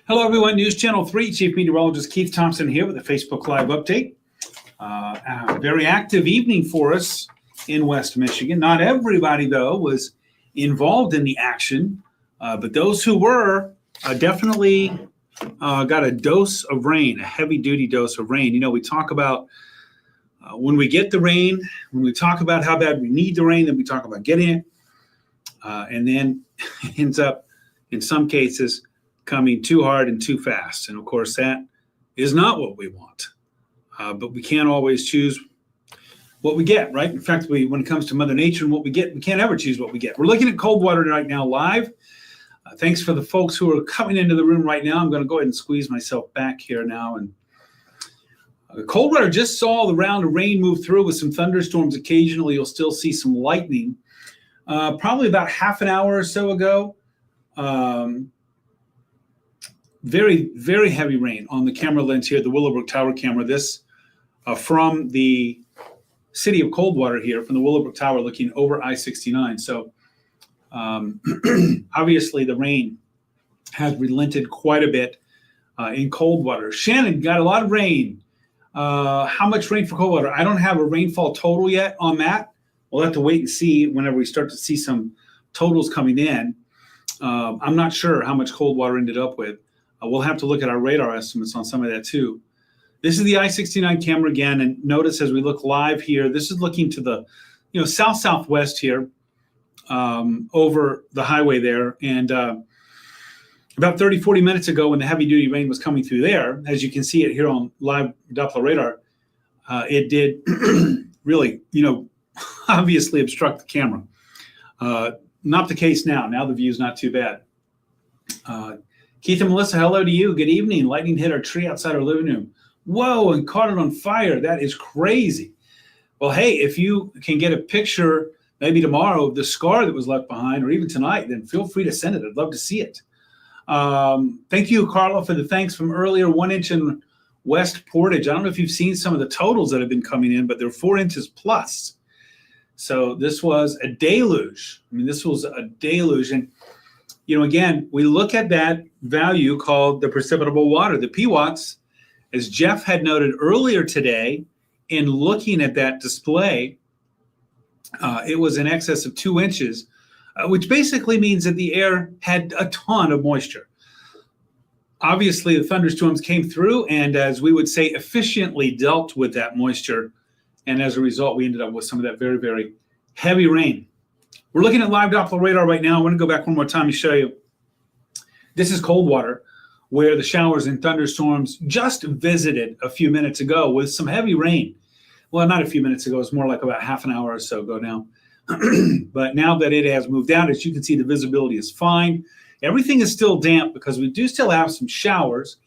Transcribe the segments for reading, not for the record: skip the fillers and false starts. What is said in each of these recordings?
Hello, everyone. News Channel 3, Chief Meteorologist Keith Thompson here with a Facebook Live update. A very active evening for us in West Michigan. Not everybody, though, was involved in the action, but those who were definitely got a dose of rain, a heavy-duty dose of rain. You know, we talk about when we get the rain, when we talk about how bad we need the rain, then we talk about getting it, and then it ends up, in some cases, coming too hard and too fast. And of course, that is not what we want. But we can't always choose what we get, right? In fact, when it comes to Mother Nature and what we get, we can't ever choose what we get. We're looking at cold water right now live. Thanks for the folks who are coming into the room right now. I'm going to go ahead and squeeze myself back here now. And cold water just saw the round of rain move through with some thunderstorms. Occasionally, you'll still see some lightning. Probably about half an hour or so ago, very, very heavy rain on the camera lens here, the Willowbrook Tower camera. This from the city of Coldwater here, from the Willowbrook Tower looking over I-69. So obviously the rain has relented quite a bit in Coldwater. Shannon got a lot of rain. How much rain for Coldwater? I don't have a rainfall total yet on that. We'll have to wait and see whenever we start to see some totals coming in. I'm not sure how much Coldwater ended up with. We'll have to look at our radar estimates on some of that too. This is the I-69 camera again, and notice as we look live here, this is looking to the, south-southwest here, over the highway there. And about 30, 40 minutes ago, when the heavy-duty rain was coming through there, as you can see it here on live Doppler radar, it did really, obviously obstruct the camera. Not the case now. Now the view is not too bad. Keith and Melissa, hello to you. Good evening. Lightning hit our tree outside our living room. Whoa, and caught it on fire. That is crazy. Well, hey, if you can get a picture maybe tomorrow of the scar that was left behind, or even tonight, then feel free to send it. I'd love to see it. Thank you, Carla, for the thanks from earlier. 1 inch in West Portage. I don't know if you've seen some of the totals that have been coming in, but they're 4 inches plus. So this was a deluge. This was a deluge. And again, we look at that value called the precipitable water, the PWATS, as Jeff had noted earlier today in looking at that display. It was in excess of 2 inches, which basically means that the air had a ton of moisture. Obviously, the thunderstorms came through and, as we would say, efficiently dealt with that moisture. And as a result, we ended up with some of that very, very heavy rain. We're looking at live Doppler radar right now. I want to go back one more time and show you. This is Coldwater, where the showers and thunderstorms just visited a few minutes ago with some heavy rain. Well, not a few minutes ago. It's more like about half an hour or so ago now. But now that it has moved out, as you can see, the visibility is fine. Everything is still damp because we do still have some showers.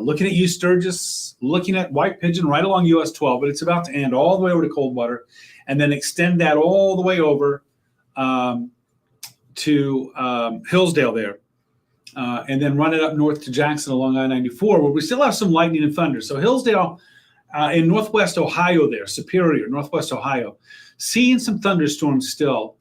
Looking at you, Sturgis, looking at White Pigeon right along US 12, but it's about to end all the way over to Coldwater and then extend that all the way over to Hillsdale there, and then run it up north to Jackson along I-94, where we still have some lightning and thunder. So Hillsdale in northwest Ohio there, Superior, northwest Ohio, seeing some thunderstorms still.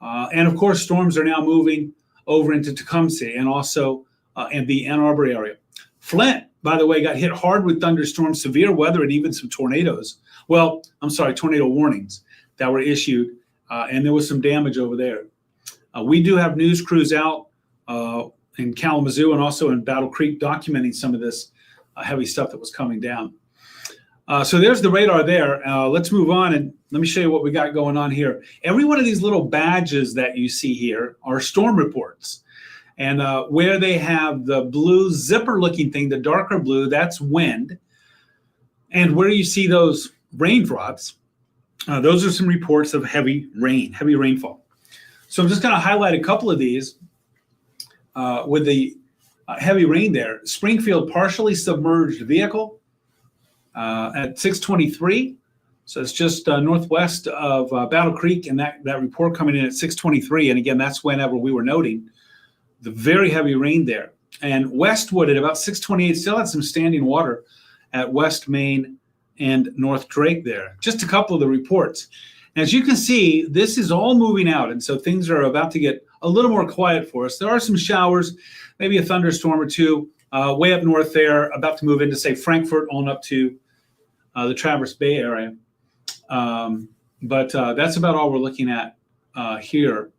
And of course, storms are now moving over into Tecumseh and also in the Ann Arbor area. Flint, by the way, got hit hard with thunderstorms, severe weather, and even some tornadoes. Well, I'm sorry, tornado warnings that were issued, and there was some damage over there. We do have news crews out in Kalamazoo and also in Battle Creek documenting some of this heavy stuff that was coming down. So there's the radar there. Let's move on and let me show you what we got going on here. Every one of these little badges that you see here are storm reports. And where they have the blue zipper-looking thing, the darker blue, that's wind. And where you see those raindrops, those are some reports of heavy rain, heavy rainfall. So I'm just going to highlight a couple of these with the heavy rain there. Springfield, partially submerged vehicle at 6:23. So it's just northwest of Battle Creek, and that report coming in at 6:23. And again, that's whenever we were noting the very heavy rain there. And Westwood at about 6:28 still had some standing water at West Main and North Drake there. Just a couple of the reports. As you can see, this is all moving out, and so things are about to get a little more quiet for us. There are some showers, maybe a thunderstorm or two way up north there, about to move into, say, Frankfurt on up to the Traverse Bay area. But that's about all we're looking at here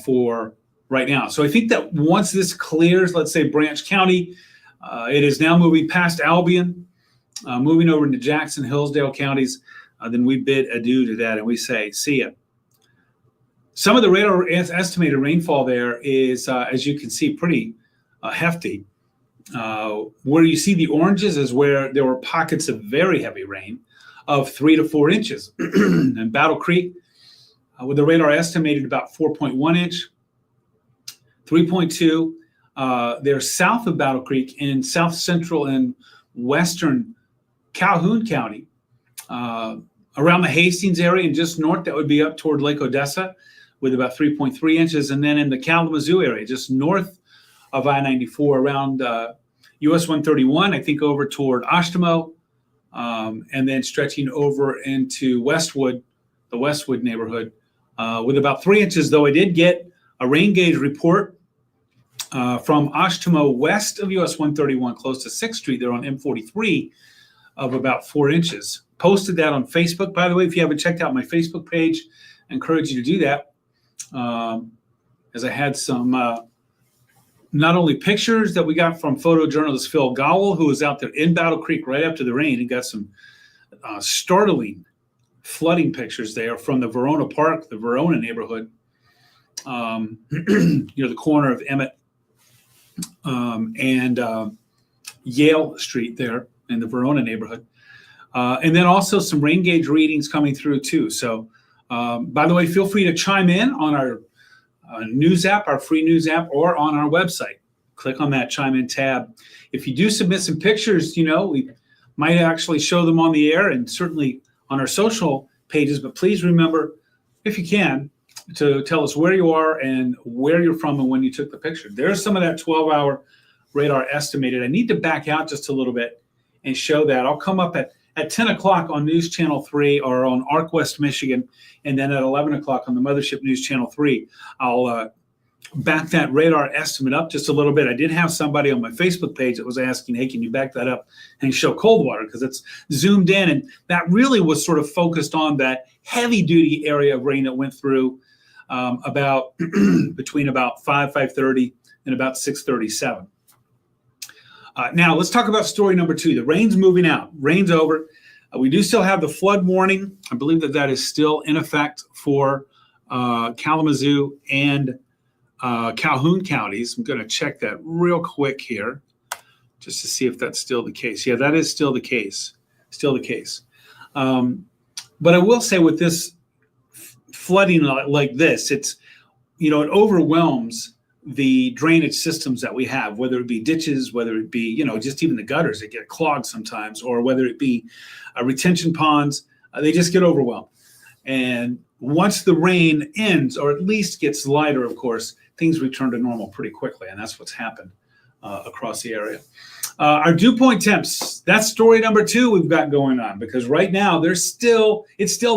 for right now. So I think that once this clears, let's say Branch County, it is now moving past Albion, moving over into Jackson, Hillsdale counties. Then we bid adieu to that and we say, see ya. Some of the radar estimated rainfall there is, as you can see, pretty hefty. Where you see the oranges is where there were pockets of very heavy rain of 3 to 4 inches. And Battle Creek, with the radar estimated about 4.1 inch, 3.2. They're south of Battle Creek in south central and western Calhoun County, around the Hastings area and just north, that would be up toward Lake Odessa with about 3.3 inches. And then in the Kalamazoo area, just north of I-94 around US 131, I think over toward Oshtemo, and then stretching over into Westwood, the Westwood neighborhood, with about 3 inches, though I did get a rain gauge report from Oshtemo west of US 131, close to 6th Street there on M43, of about 4 inches. Posted that on Facebook, by the way. If you haven't checked out my Facebook page, I encourage you to do that. As I had some not only pictures that we got from photojournalist Phil Gowell, who was out there in Battle Creek right after the rain, and got some startling flooding pictures there from the Verona Park, the Verona neighborhood, near the corner of Emmett and Yale Street there in the Verona neighborhood. And then also some rain gauge readings coming through too. So, by the way, feel free to chime in on our news app, our free news app, or on our website. Click on that chime in tab. If you do submit some pictures, we might actually show them on the air and certainly on our social pages. But please remember, if you can, to tell us where you are and where you're from and when you took the picture. There's some of that 12-hour radar estimated. I need to back out just a little bit and show that. I'll come up at 10 o'clock on News Channel 3 or on Arc West, Michigan, and then at 11 o'clock on the Mothership News Channel 3. I'll back that radar estimate up just a little bit. I did have somebody on my Facebook page that was asking, hey, can you back that up and show cold water? Because it's zoomed in, and that really was sort of focused on that heavy-duty area of rain that went through about between about 5:30 and about 6:37. Now, let's talk about story number 2. The rain's moving out. Rain's over. We do still have the flood warning. I believe that is still in effect for Kalamazoo and Calhoun counties. I'm going to check that real quick here just to see if that's still the case. Yeah, that is still the case. Still the case. But I will say with this flooding like this, it overwhelms the drainage systems that we have, whether it be ditches, whether it be, just even the gutters that get clogged sometimes, or whether it be retention ponds, they just get overwhelmed. And once the rain ends, or at least gets lighter, of course, things return to normal pretty quickly. And that's what's happened across the area. Our dew point temps, that's story number 2 we've got going on, because right now it's still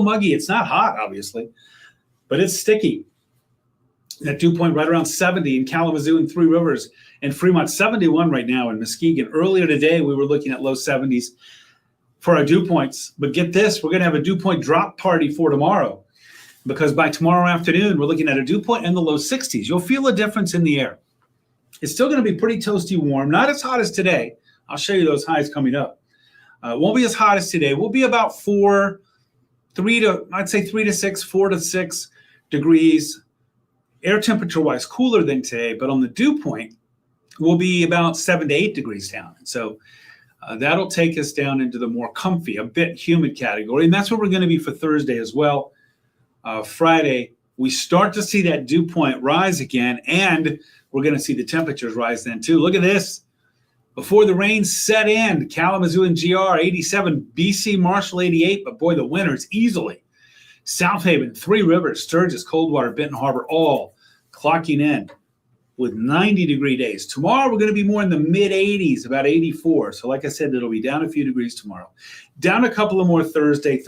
muggy. It's not hot, obviously, but it's sticky. That dew point right around 70 in Kalamazoo and Three Rivers, and Fremont 71 right now in Muskegon. Earlier today, we were looking at low 70s for our dew points. But get this, we're going to have a dew point drop party for tomorrow, because by tomorrow afternoon, we're looking at a dew point in the low 60s. You'll feel a difference in the air. It's still going to be pretty toasty warm, not as hot as today. I'll show you those highs coming up. It won't be as hot as today. We'll be about 3 to 6, 4 to 6 degrees. Air temperature-wise, cooler than today, but on the dew point, we'll be about 7 to 8 degrees down. So that'll take us down into the more comfy, a bit humid category, and that's where we're going to be for Thursday as well. Friday, we start to see that dew point rise again, and we're going to see the temperatures rise then too. Look at this. Before the rain set in, Kalamazoo and GR 87, BC Marshall 88, but boy, the winners easily. South Haven, Three Rivers, Sturgis, Coldwater, Benton Harbor, all clocking in with 90-degree days. Tomorrow, we're going to be more in the mid-80s, about 84. So like I said, it'll be down a few degrees tomorrow. Down a couple of more Thursday.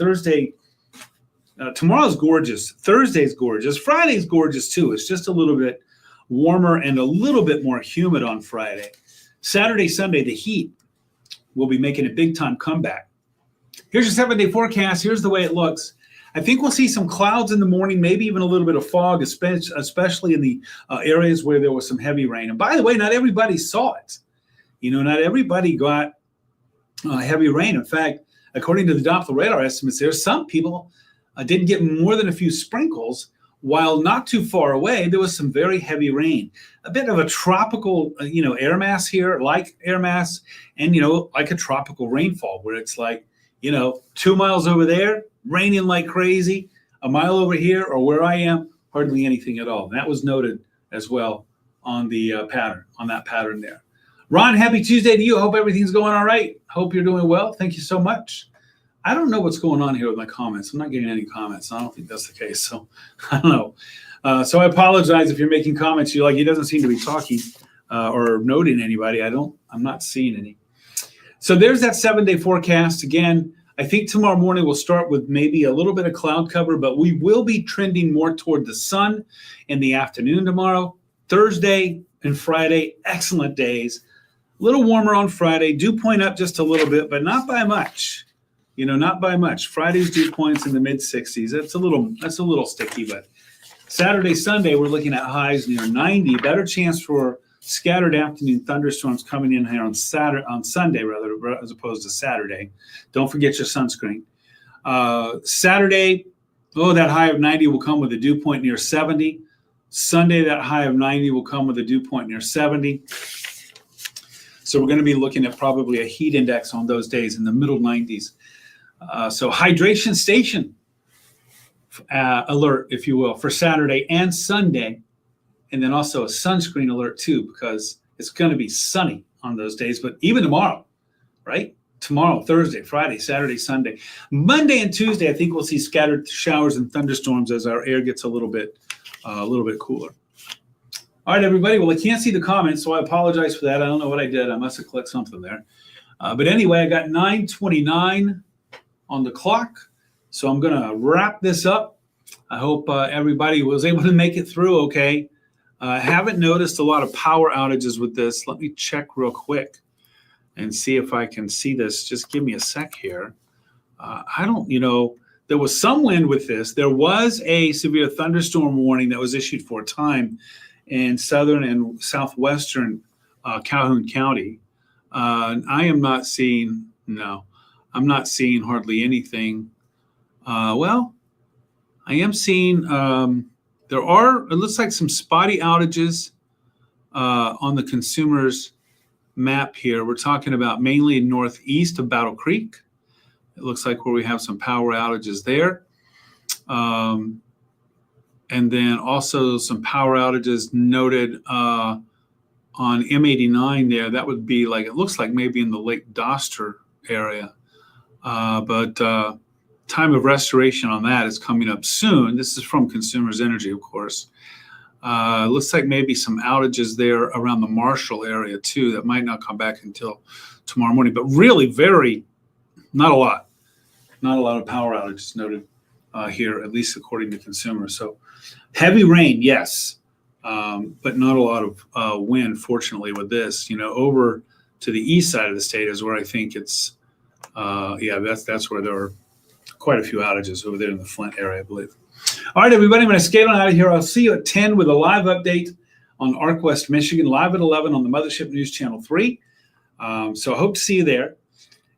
Tomorrow's gorgeous. Thursday's gorgeous. Friday's gorgeous, too. It's just a little bit warmer and a little bit more humid on Friday. Saturday, Sunday, the heat will be making a big-time comeback. Here's your 7-day forecast. Here's the way it looks. I think we'll see some clouds in the morning, maybe even a little bit of fog, especially in the areas where there was some heavy rain. And by the way, not everybody saw it. Not everybody got heavy rain. In fact, according to the Doppler radar estimates there, some people didn't get more than a few sprinkles, while not too far away, there was some very heavy rain. A bit of a tropical, air mass here, like air mass, and, like a tropical rainfall where it's like, 2 miles over there, raining like crazy, a mile over here, or where I am, hardly anything at all. And that was noted as well on the pattern there. Ron, happy Tuesday to you. I hope everything's going all right. Hope you're doing well. Thank you so much. I don't know what's going on here with my comments. I'm not getting any comments. I don't think that's the case. So I don't know. So I apologize if you're making comments. He doesn't seem to be talking or noting anybody. I'm not seeing any. So there's that 7-day forecast. Again, I think tomorrow morning we'll start with maybe a little bit of cloud cover, but we will be trending more toward the sun in the afternoon tomorrow. Thursday and Friday, excellent days. A little warmer on Friday. Dew point up just a little bit, but not by much. Not by much. Friday's dew points in the mid-60s. That's a little sticky, but Saturday, Sunday, we're looking at highs near 90. Better chance for scattered afternoon thunderstorms coming in here on Sunday, rather, as opposed to Saturday. Don't forget your sunscreen. Saturday, that high of 90 will come with a dew point near 70. Sunday, that high of 90 will come with a dew point near 70. So we're going to be looking at probably a heat index on those days in the middle 90s. So hydration station alert, if you will, for Saturday and Sunday. And then also a sunscreen alert too, because it's going to be sunny on those days. But even tomorrow, right? Tomorrow, Thursday, Friday, Saturday, Sunday. Monday and Tuesday, I think we'll see scattered showers and thunderstorms as our air gets a little bit cooler. All right, everybody. Well, I can't see the comments, so I apologize for that. I don't know what I did. I must have clicked something there. But anyway, I got 9:29 on the clock. So I'm going to wrap this up. I hope everybody was able to make it through okay. I haven't noticed a lot of power outages with this. Let me check real quick and see if I can see this. Just give me a sec here. There was some wind with this. There was a severe thunderstorm warning that was issued for a time in southern and southwestern Calhoun County. I'm not seeing hardly anything. I am seeing it looks like some spotty outages on the consumer's map here. We're talking about mainly northeast of Battle Creek. It looks like where we have some power outages there. And then also some power outages noted on M89 there. That would be it looks like maybe in the Lake Doster area. But time of restoration on that is coming up soon. This is from Consumers Energy, of course. Looks like maybe some outages there around the Marshall area too that might not come back until tomorrow morning, but really not a lot of power outages noted here, at least according to Consumers. So heavy rain, yes, but not a lot of wind, fortunately, with this. Over to the east side of the state is where I think it's, that's where there are quite a few outages over there in the Flint area, I believe. All right, everybody, I'm going to skate on out of here. I'll see you at 10 with a live update on ARC West Michigan, live at 11 on the Mothership News Channel 3. So I hope to see you there.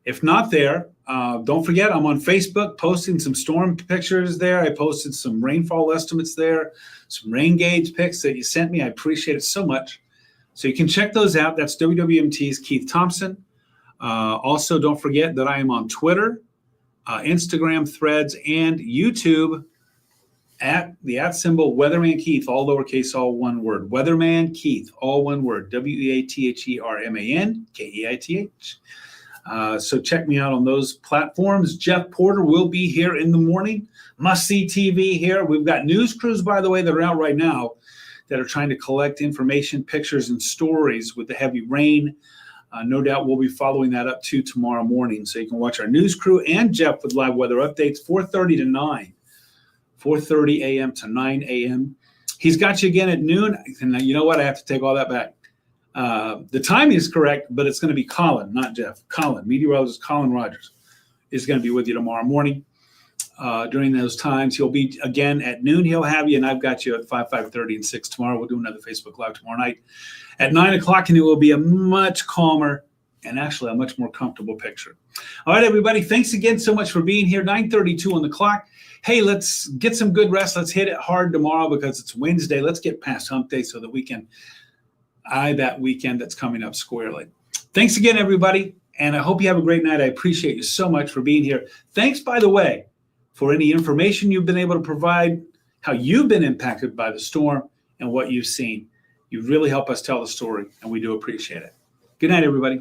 If not there, don't forget, I'm on Facebook posting some storm pictures there. I posted some rainfall estimates there, some rain gauge pics that you sent me. I appreciate it so much. So you can check those out. That's WWMT's Keith Thompson. Also, don't forget that I am on Twitter, Instagram, Threads, and YouTube at the @ Weatherman Keith, all lowercase, all one word. Weatherman Keith, all one word. WEATHERMAN KEITH. So check me out on those platforms. Jeff Porter will be here in the morning. Must See TV here. We've got news crews, by the way, that are out right now that are trying to collect information, pictures, and stories with the heavy rain. No doubt we'll be following that up too tomorrow morning. So you can watch our news crew and Jeff with live weather updates, 4:30 to 9, 4:30 a.m. to 9 a.m. He's got you again at noon. And you know what? I have to take all that back. The timing is correct, but it's going to be Colin, not Jeff. Colin, meteorologist Colin Rogers, is going to be with you tomorrow morning. During those times, he'll be again at noon. He'll have you, and I've got you at 5:30, and 6 tomorrow. We'll do another Facebook Live tomorrow night at 9 o'clock, and it will be a much calmer and actually a much more comfortable picture. All right, everybody. Thanks again so much for being here. 9:32 on the clock. Hey, let's get some good rest. Let's hit it hard tomorrow because it's Wednesday. Let's get past hump day so that we can eye that weekend that's coming up squarely. Thanks again, everybody, and I hope you have a great night. I appreciate you so much for being here. Thanks, by the way, for any information you've been able to provide, how you've been impacted by the storm, and what you've seen. You really help us tell the story, and we do appreciate it. Good night, everybody.